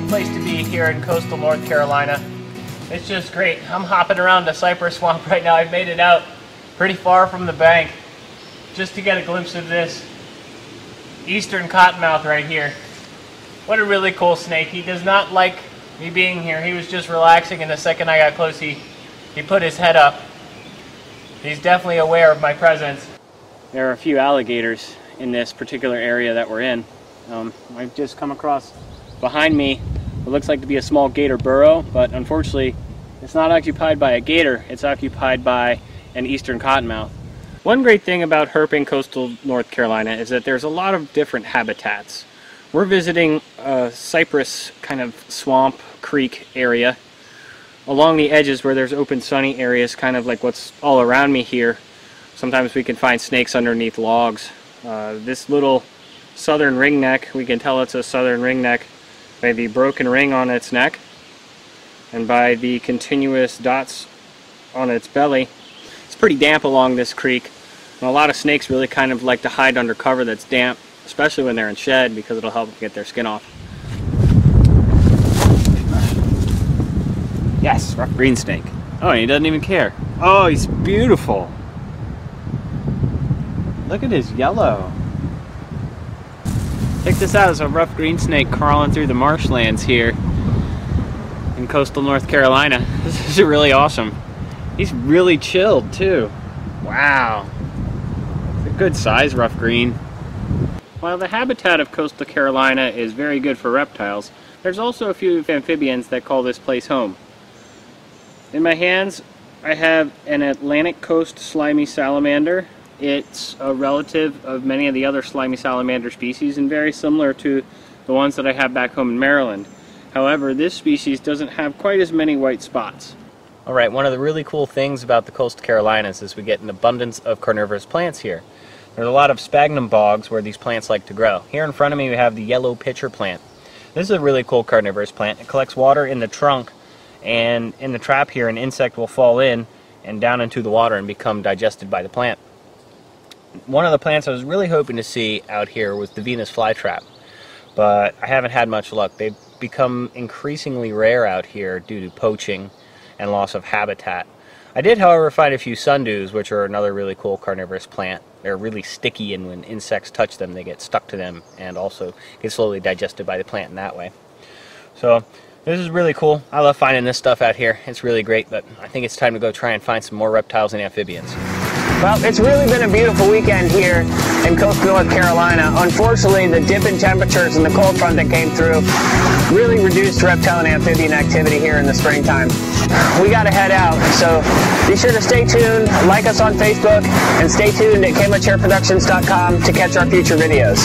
place to be here in coastal North Carolina. It's just great. I'm hopping around the cypress swamp right now. I've made it out pretty far from the bank just to get a glimpse of this eastern cottonmouth right here. What a really cool snake. He does not like me being here. He was just relaxing, and the second I got close, he put his head up. He's definitely aware of my presence. There are a few alligators in this particular area that we're in. I've just come across behind me what looks like to be a small gator burrow, but unfortunately it's not occupied by a gator, it's occupied by an eastern cottonmouth. One great thing about Herping, coastal North Carolina, is that there's a lot of different habitats. We're visiting a cypress kind of swamp creek area along the edges where there's open sunny areas, kind of like what's all around me here. Sometimes we can find snakes underneath logs. This little southern ringneck, we can tell it's a southern ringneck by the broken ring on its neck and by the continuous dots on its belly. It's pretty damp along this creek, and a lot of snakes really kind of like to hide under cover that's damp, especially when they're in shed, because it'll help them get their skin off. Yes, rough green snake. Oh, and he doesn't even care. Oh, he's beautiful. Look at his yellow. Check this out, it's a rough green snake crawling through the marshlands here in coastal North Carolina. This is really awesome. He's really chilled too. Wow. It's a good size rough green. While the habitat of coastal Carolina is very good for reptiles, there's also a few amphibians that call this place home. In my hands I have an Atlantic coast slimy salamander. It's a relative of many of the other slimy salamander species and very similar to the ones that I have back home in Maryland. However, this species doesn't have quite as many white spots. Alright, one of the really cool things about the coastal Carolinas is we get an abundance of carnivorous plants here. There's a lot of sphagnum bogs where these plants like to grow. Here in front of me we have the yellow pitcher plant. This is a really cool carnivorous plant. It collects water in the trunk, and in the trap here an insect will fall in and down into the water and become digested by the plant. One of the plants I was really hoping to see out here was the Venus flytrap, but I haven't had much luck. They've become increasingly rare out here due to poaching and loss of habitat. I did, however, find a few sundews, which are another really cool carnivorous plant. They're really sticky, and when insects touch them, they get stuck to them and also get slowly digested by the plant in that way. So this is really cool. I love finding this stuff out here. It's really great, but I think it's time to go try and find some more reptiles and amphibians. Well, it's really been a beautiful weekend here in coastal North Carolina. Unfortunately, the dip in temperatures and the cold front that came through really reduced reptile and amphibian activity here in the springtime. We got to head out, so be sure to stay tuned, like us on Facebook, and stay tuned at KMuchHairProductions.com to catch our future videos.